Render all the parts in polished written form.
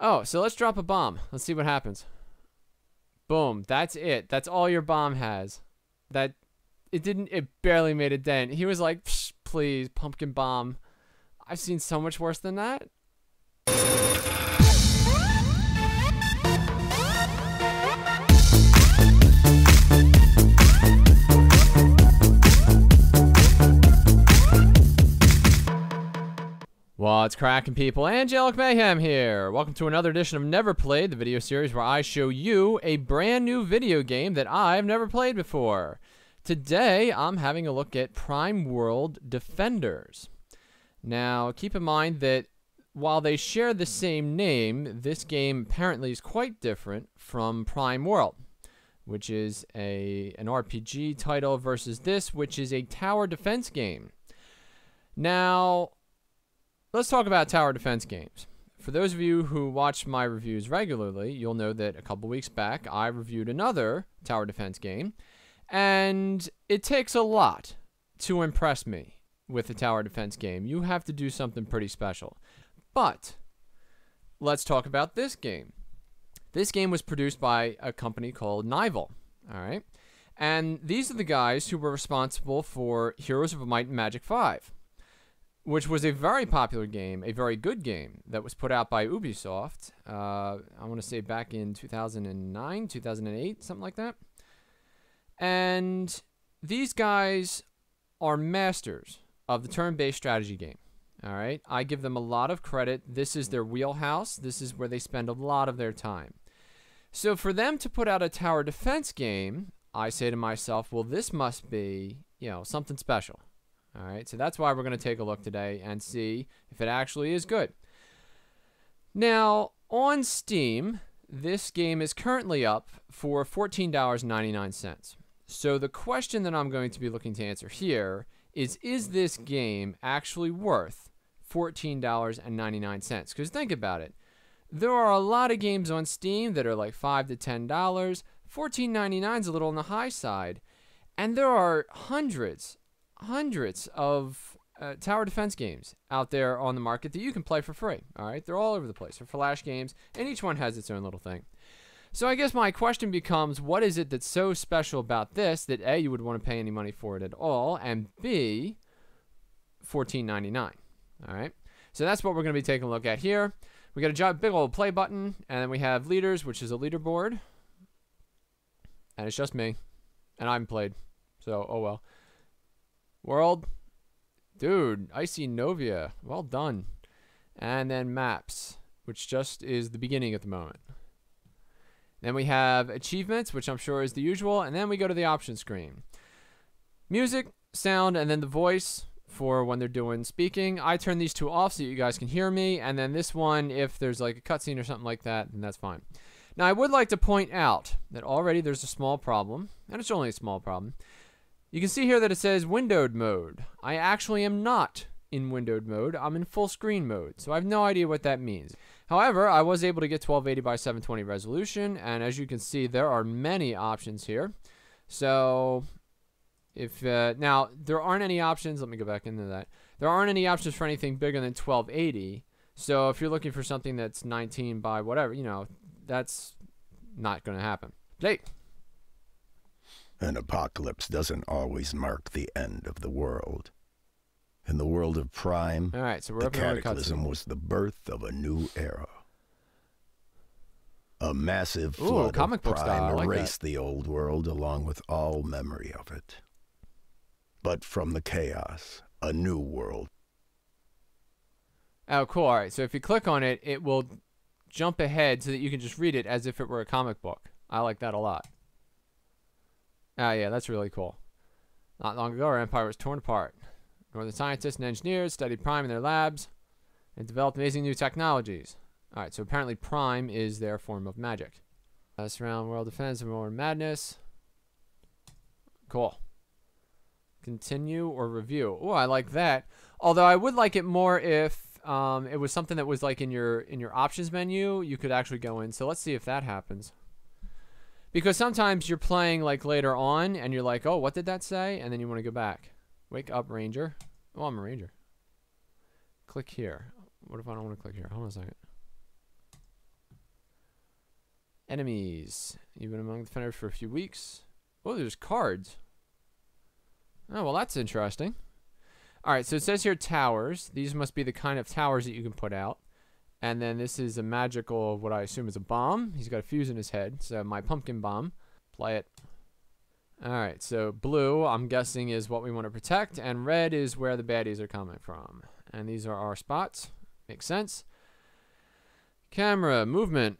Oh, so let's drop a bomb. Let's see what happens. Boom. That's it. That's all your bomb has. It barely made a dent. He was like, psh, please, pumpkin bomb. I've seen so much worse than that. What's cracking, people? Angelic Mayhem here. Welcome to another edition of Never Played, the video series where I show you a brand new video game that I've never played before. Today, I'm having a look at Prime World Defenders. Now, keep in mind that while they share the same name, this game apparently is quite different from Prime World, which is an RPG title versus this, which is a tower defense game. Now, let's talk about tower defense games. For those of you who watch my reviews regularly, you'll know that a couple weeks back, I reviewed another tower defense game, and it takes a lot to impress me with a tower defense game. You have to do something pretty special. But let's talk about this game. This game was produced by a company called Nival, all right? And these are the guys who were responsible for Heroes of Might and Magic 5. Which was a very popular game, a very good game that was put out by Ubisoft, I want to say back in 2009, 2008, something like that. And these guys are masters of the turn-based strategy game, all right? I give them a lot of credit. This is their wheelhouse. This is where they spend a lot of their time. So for them to put out a tower defense game, I say to myself, well, this must be, something special. All right, so that's why we're going to take a look today and see if it actually is good. Now, on Steam, this game is currently up for $14.99. So the question that I'm going to be looking to answer here is this game actually worth $14.99? Because think about it. There are a lot of games on Steam that are like $5 to $10. $14.99 is a little on the high side. And there are hundreds of tower defense games out there on the market that you can play for free. All right, they're all over the place. They're Flash games, and each one has its own little thing. So I guess my question becomes, what is it that's so special about this that A, you would want to pay any money for it at all, and B, $14.99. All right, so that's what we're going to be taking a look at here. We got a big old play button, and then we have leaders, which is a leaderboard, and it's just me, and I haven't played, so oh well. World, dude, Icy Novia, well done. And then maps, which just is the beginning at the moment. Then we have achievements, which I'm sure is the usual, and then we go to the option screen. Music, sound, and then the voice for when they're doing speaking. I turn these two off so you guys can hear me, and then this one, if there's like a cutscene or something like that, then that's fine. Now, I would like to point out that already there's a small problem, and it's only a small problem. You can see here that it says windowed mode. I actually am not in windowed mode. I'm in full screen mode, so I have no idea what that means. However, I was able to get 1280 by 720 resolution, and as you can see, there are many options here. So, if now there aren't any options. Let me go back into that. There aren't any options for anything bigger than 1280. So, if you're looking for something that's 19 by whatever, that's not going to happen. Play. An apocalypse doesn't always mark the end of the world. In the world of Prime, all right, so the cataclysm was the birth of a new era. A massive flood of Prime erased the old world along with all memory of it. But from the chaos, a new world. Oh, cool. All right, so if you click on it, it will jump ahead so that you can just read it as if it were a comic book. I like that a lot. Ah, yeah, that's really cool. Not long ago, our empire was torn apart. Northern scientists and engineers studied Prime in their labs and developed amazing new technologies. All right, so apparently Prime is their form of magic. Surround world defense and world madness. Cool. Continue or review. Oh, I like that. Although I would like it more if it was something that was like in your options menu. You could actually go in. So let's see if that happens. Because sometimes you're playing like later on and you're like, oh, what did that say? And then you want to go back. Wake up, Ranger. Oh, I'm a Ranger. Click here. What if I don't want to click here? Hold on a second. Enemies. Even among defenders for a few weeks. Oh, there's cards. Oh, well, that's interesting. Alright, so it says here towers. These must be the kind of towers that you can put out. And then this is a magical, what I assume is a bomb. He's got a fuse in his head. So my pumpkin bomb. Play it. Alright, so blue, I'm guessing, is what we want to protect. And red is where the baddies are coming from. And these are our spots. Makes sense. Camera, movement.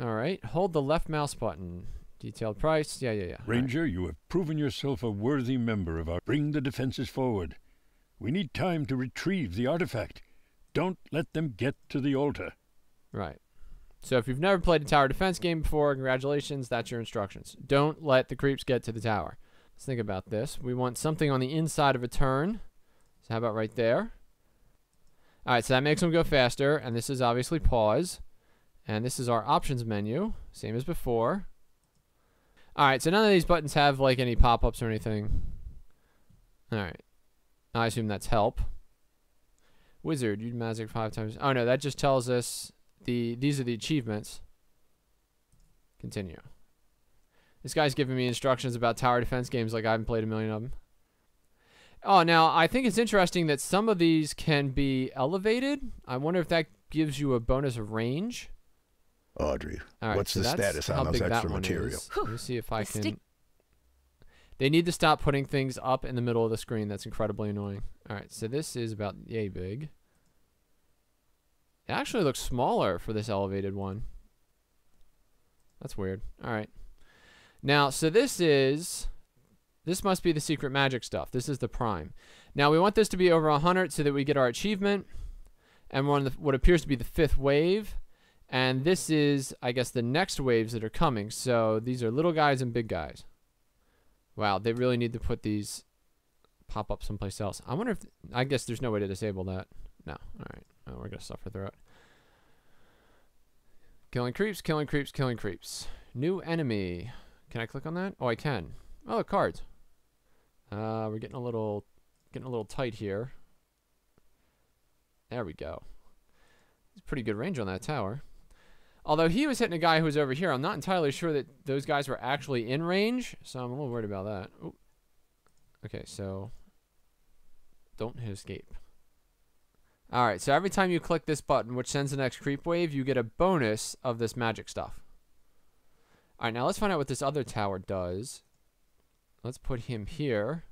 Alright, hold the left mouse button. Detailed price. Yeah. Ranger, you have proven yourself a worthy member of our... Bring the defenses forward. We need time to retrieve the artifact. Don't let them get to the altar. Right. So if you've never played a tower defense game before, congratulations, that's your instructions. Don't let the creeps get to the tower. Let's think about this. We want something on the inside of a turn. So how about right there? Alright, so that makes them go faster, and this is obviously pause. And this is our options menu, same as before. Alright, so none of these buttons have like any pop-ups or anything. Alright. I assume that's help. Wizard, use magic 5 times. Oh no, that just tells us these are the achievements. Continue. This guy's giving me instructions about tower defense games like I haven't played a million of them. Oh, now I think it's interesting that some of these can be elevated. I wonder if that gives you a bonus of range. Audrey, right, what's so the status on those extra material? Let me see if I can... They need to stop putting things up in the middle of the screen. That's incredibly annoying. Alright, so this is about yay big. It actually looks smaller for this elevated one. That's weird. Alright. Now, so this must be the secret magic stuff. This is the prime. Now, we want this to be over 100 so that we get our achievement. And we're on what appears to be the 5th wave. And this is, I guess, the next waves that are coming. So these are little guys and big guys. Wow, they really need to put these pop up someplace else. I wonder if... I guess there's no way to disable that. No. Alright. Oh, we're going to suffer through it. Killing creeps, killing creeps, killing creeps. New enemy. Can I click on that? Oh, I can. Oh, cards. We're getting a little tight here. There we go. It's pretty good range on that tower. Although he was hitting a guy who was over here, I'm not entirely sure that those guys were actually in range, so I'm a little worried about that. Ooh. Okay, so don't hit escape. Alright, so every time you click this button, which sends the next creep wave, you get a bonus of this magic stuff. Alright, now let's find out what this other tower does. Let's put him here.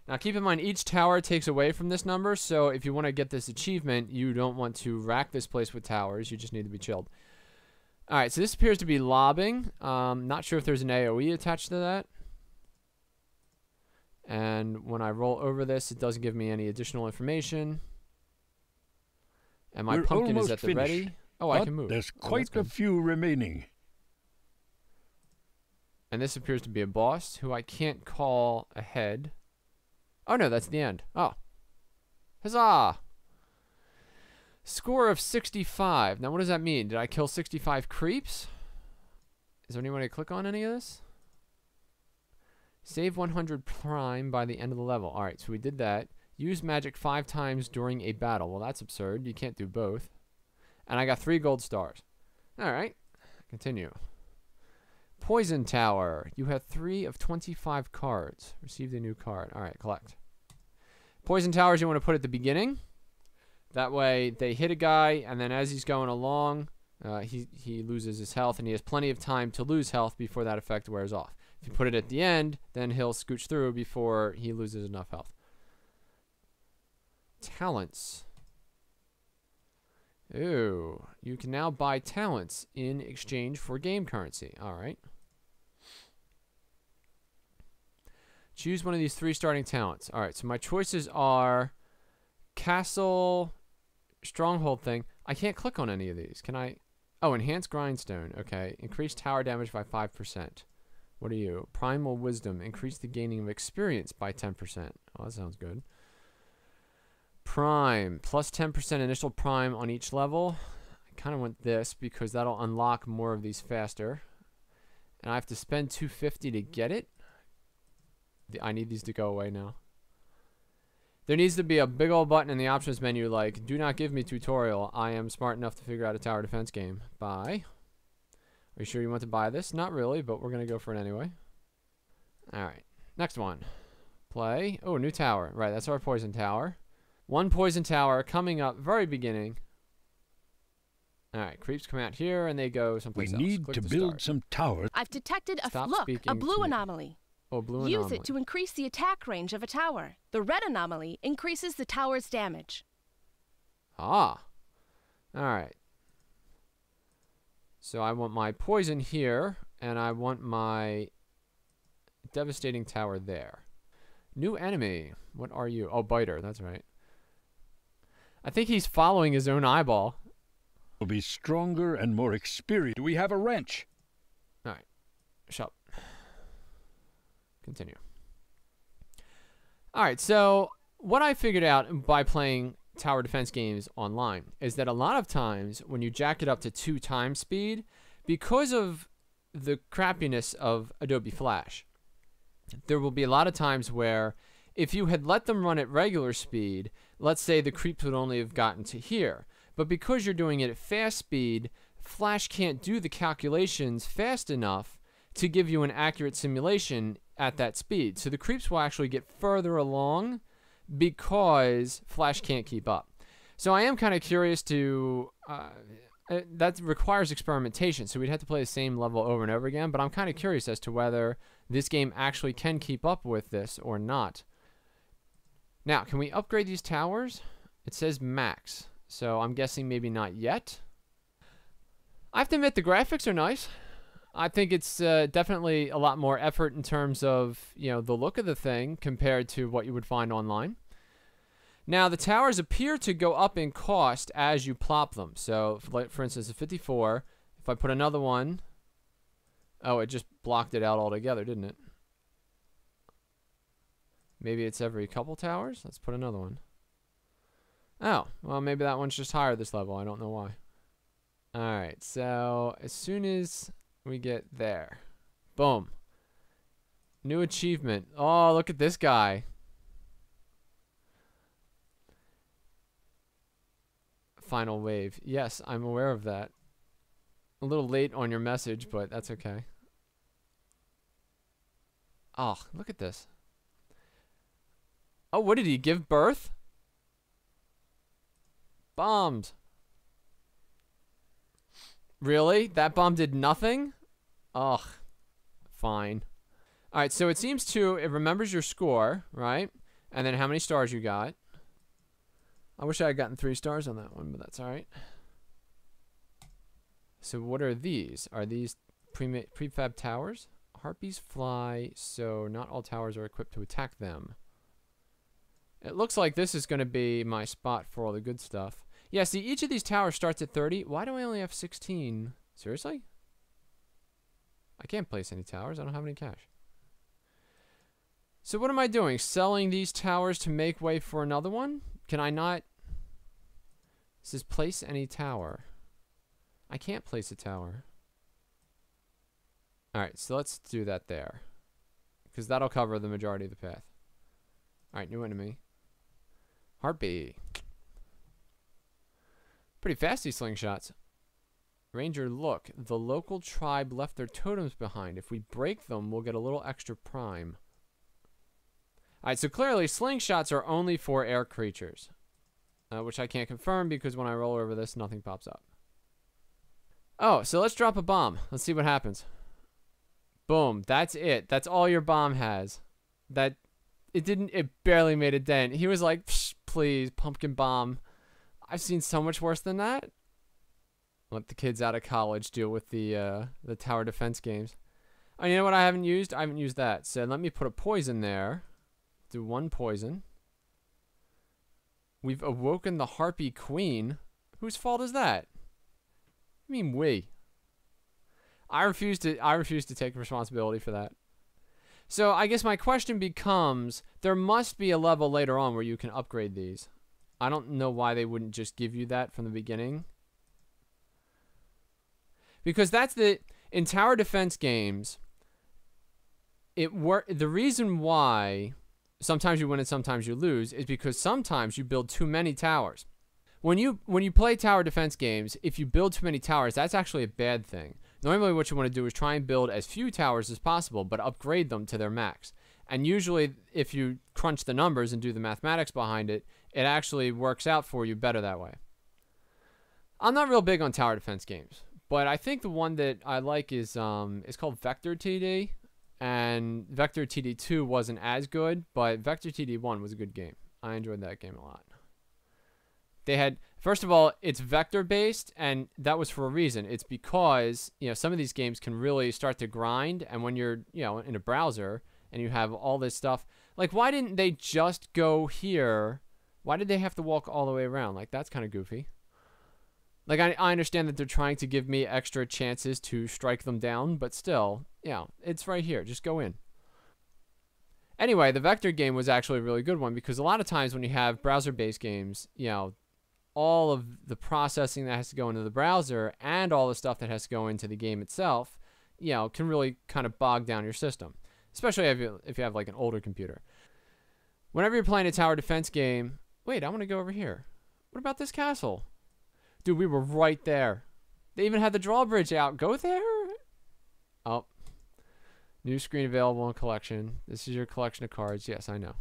Now keep in mind, each tower takes away from this number, so if you want to get this achievement, you don't want to rack this place with towers, you just need to be chilled. Alright, so this appears to be lobbing. Not sure if there's an AoE attached to that. And when I roll over this, it doesn't give me any additional information. And my pumpkin is at the ready. Oh, I can move. There's quite a few remaining. And this appears to be a boss who I can't call ahead. Oh no, that's the end. Oh. Huzzah! Score of 65. Now what does that mean? Did I kill 65 creeps? Is there any way to click on any of this? Save 100 prime by the end of the level. Alright, so we did that. Use magic 5 times during a battle. Well, that's absurd. You can't do both. And I got 3 gold stars. Alright. Continue. Poison Tower. You have 3 of 25 cards. Received a new card. Alright, collect. Poison Towers you want to put at the beginning. That way they hit a guy, and then as he's going along, he loses his health, and he has plenty of time to lose health before that effect wears off. If you put it at the end, then he'll scooch through before he loses enough health. Talents. Ooh, you can now buy talents in exchange for game currency. Alright. Choose one of these 3 starting talents. Alright, so my choices are Castle, Stronghold thing. I can't click on any of these. Can I? Oh, Enhance Grindstone. Okay. Increase tower damage by 5%. What are you? Primal Wisdom. Increase the gaining of experience by 10%. Oh, that sounds good. Prime. Plus 10% initial prime on each level. I kind of want this because that'll unlock more of these faster. And I have to spend 250 to get it. I need these to go away now. There needs to be a big old button in the options menu like, do not give me tutorial. I am smart enough to figure out a tower defense game. Bye. Are you sure you want to buy this? Not really, but we're going to go for it anyway. Alright, next one. Play. Oh, new tower. Right, that's our poison tower. One poison tower coming up very beginning. Alright, creeps come out here and they go someplace else. We need to build some towers. I've detected a a blue anomaly. Oh, blue Use anomaly. it to increase the attack range of a tower. The red anomaly increases the tower's damage. Ah. Alright. So I want my poison here, and I want my devastating tower there. New enemy. What are you? Oh, biter. That's right. I think he's following his own eyeball. Will be stronger and more experienced. Do we have a wrench? Alright. Shut up. Continue. Alright, so what I figured out by playing tower defense games online is that a lot of times when you jack it up to 2 times speed, because of the crappiness of Adobe Flash, there will be a lot of times where if you had let them run at regular speed, let's say the creeps would only have gotten to here. But because you're doing it at fast speed, Flash can't do the calculations fast enough to give you an accurate simulation at that speed. So the creeps will actually get further along because Flash can't keep up. So I am kind of curious to... that requires experimentation, so we'd have to play the same level over and over again, but I'm kind of curious as to whether this game actually can keep up with this or not. Now, can we upgrade these towers? It says max, so I'm guessing maybe not yet. I have to admit, the graphics are nice. I think it's definitely a lot more effort in terms of, you know, the look of the thing compared to what you would find online. Now, the towers appear to go up in cost as you plop them. So, for instance, a 54, if I put another one... Oh, it just blocked it out altogether, didn't it? Maybe it's every couple towers? Let's put another one. Oh, well, maybe that one's just higher this level. I don't know why. Alright, so as soon as we get there. Boom. New achievement. Oh, look at this guy. Final wave. Yes, I'm aware of that. A little late on your message, but that's okay. Oh, look at this. Oh, what did he give birth? Bombed. Really? That bomb did nothing? Ugh. Fine. Alright, so it seems it remembers your score, right? And then how many stars you got. I wish I had gotten 3 stars on that one, but that's alright. So what are these? Are these prefab towers? Harpies fly, so not all towers are equipped to attack them. It looks like this is going to be my spot for all the good stuff. Yeah, see, each of these towers starts at 30. Why do I only have 16? Seriously? I can't place any towers. I don't have any cash. So what am I doing? Selling these towers to make way for another one? Can I not? It says place any tower. I can't place a tower. Alright, so let's do that there. Because that'll cover the majority of the path. Alright, new enemy. Harpy. Pretty fast, these slingshots. Ranger, look. The local tribe left their totems behind. If we break them, we'll get a little extra prime. Alright, so clearly slingshots are only for air creatures. Which I can't confirm because when I roll over this, nothing pops up. Oh, so let's drop a bomb. Let's see what happens. Boom. That's it. That's all your bomb has. It barely made a dent. He was like, psh, please, pumpkin bomb. I've seen so much worse than that. Let the kids out of college deal with the tower defense games. Oh, you know what I haven't used? I haven't used that. So let me put a poison there. Do 1 poison. We've awoken the Harpy Queen. Whose fault is that? I mean, we. I refuse to take responsibility for that. So I guess my question becomes, there must be a level later on where you can upgrade these. I don't know why they wouldn't just give you that from the beginning. Because in tower defense games, the reason why sometimes you win and sometimes you lose is because sometimes you build too many towers. When you play tower defense games, if you build too many towers, that's actually a bad thing. Normally what you want to do is try and build as few towers as possible, but upgrade them to their max. And usually if you crunch the numbers and do the mathematics behind it, it actually works out for you better that way. I'm not real big on tower defense games, but I think the one that I like is it's called Vector TD, and Vector TD2 wasn't as good, but Vector TD1 was a good game. I enjoyed that game a lot. They had, first of all, it's vector based, and that was for a reason. It's because, you know, some of these games can really start to grind, and when you're, you know, in a browser and you have all this stuff, like, why didn't they just go here? Why did they have to walk all the way around? Like, that's kind of goofy. Like, I understand that they're trying to give me extra chances to strike them down, but still, yeah, it's right here. Just go in. Anyway, the vector game was actually a really good one, because a lot of times when you have browser-based games, you know, all of the processing that has to go into the browser and all the stuff that has to go into the game itself, you know, can really kind of bog down your system, especially if you have like an older computer. Whenever you're playing a tower defense game, wait, I want to go over here. What about this castle? Dude, we were right there. They even had the drawbridge out. Go there? Oh. New screen available in collection. This is your collection of cards. Yes, I know.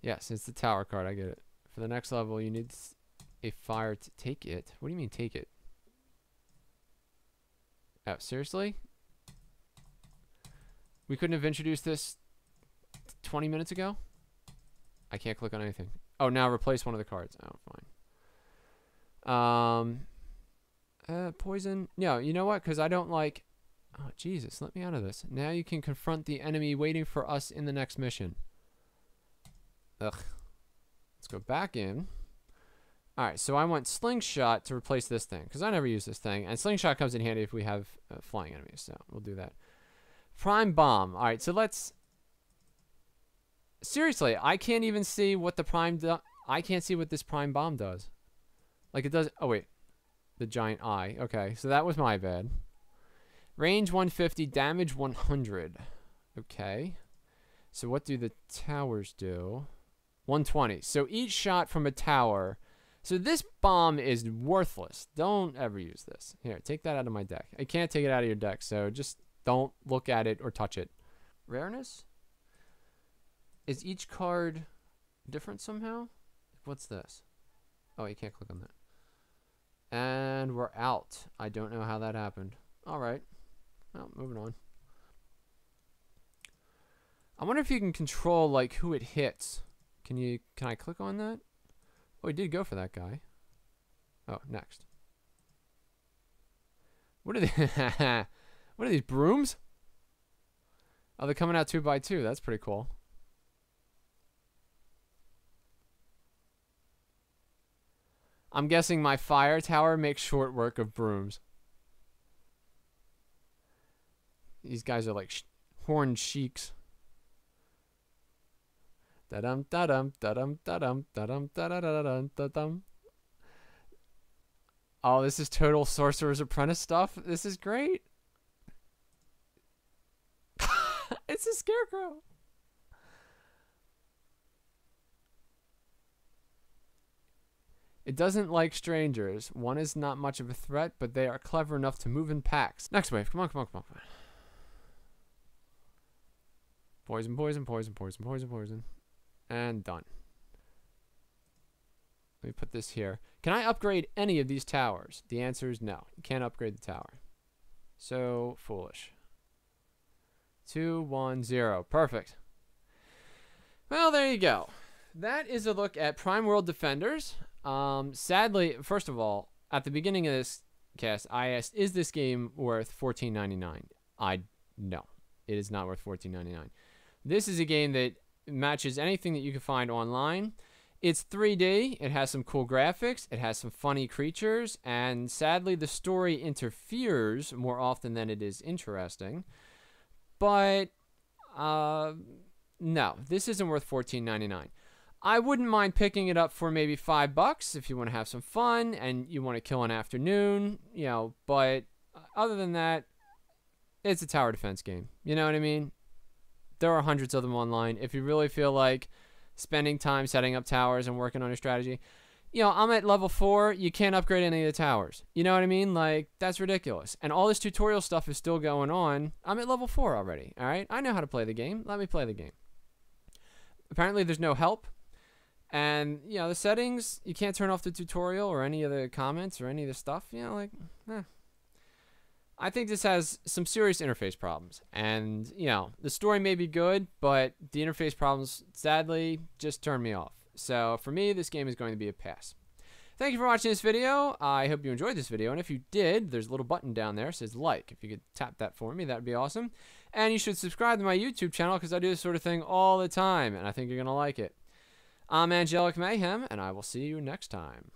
Yes, it's the tower card. I get it. For the next level, you need a fire to take it. What do you mean take it? Oh, seriously? We couldn't have introduced this 20 minutes ago? I can't click on anything. Oh, now replace one of the cards. Oh, fine. Poison. No, you know what? Because I don't like... Oh, Jesus, let me out of this. Now you can confront the enemy waiting for us in the next mission. Ugh. Let's go back in. Alright, so I want Slingshot to replace this thing, because I never use this thing. And Slingshot comes in handy if we have flying enemies, so we'll do that. Prime Bomb. Alright, so let's... Seriously, I can't even see what the Prime... I can't see what this Prime Bomb does. Like, it does... Oh, wait. The giant eye. Okay, so that was my bad. Range 150, damage 100. Okay. So what do the towers do? 120. So each shot from a tower... So this bomb is worthless. Don't ever use this. Here, take that out of my deck. I can't take it out of your deck, so just don't look at it or touch it. Rareness? Is each card different somehow? What's this? Oh, you can't click on that. And we're out. I don't know how that happened. Alright. Well, moving on. I wonder if you can control, like, who it hits. Can I click on that? Oh, he did go for that guy. Oh, next. What are they? What are these, brooms? Oh, they're coming out 2 by 2. That's pretty cool. I'm guessing my fire tower makes short work of brooms. These guys are like horned sheiks. Da-dum, da-dum, da-dum, da-dum, da-dum, da-da-da-da-dum, da-dum. Oh, this is total Sorcerer's Apprentice stuff. This is great. It's a scarecrow. It doesn't like strangers. One is not much of a threat, but they are clever enough to move in packs. Next wave. Come on, come on, come on. Poison, poison, poison, poison, poison, poison. And done. Let me put this here. Can I upgrade any of these towers? The answer is no. You can't upgrade the tower. So foolish. 2, 1, 0. Perfect. Well, there you go. That is a look at Prime World Defenders. Sadly, first of all, at the beginning of this cast, I asked, is this game worth $14.99? No. It is not worth $14.99. This is a game that matches anything that you can find online. It's 3D, it has some cool graphics, it has some funny creatures, and sadly the story interferes more often than it is interesting. But, no, this isn't worth $14.99. I wouldn't mind picking it up for maybe $5 if you want to have some fun and you want to kill an afternoon, you know, but other than that, it's a tower defense game. You know what I mean? There are hundreds of them online. If you really feel like spending time setting up towers and working on your strategy, you know, I'm at level 4. You can't upgrade any of the towers. You know what I mean? Like, that's ridiculous. And all this tutorial stuff is still going on. I'm at level 4 already, all right? I know how to play the game. Let me play the game. Apparently, there's no help. And, you know, the settings, you can't turn off the tutorial or any of the comments or any of the stuff. You know, like, I think this has some serious interface problems. And, you know, the story may be good, but the interface problems, sadly, just turn me off. So, for me, this game is going to be a pass. Thank you for watching this video. I hope you enjoyed this video. And if you did, there's a little button down there that says like. If you could tap that for me, that would be awesome. And you should subscribe to my YouTube channel because I do this sort of thing all the time. And I think you're going to like it. I'm Angelic Mayhem, and I will see you next time.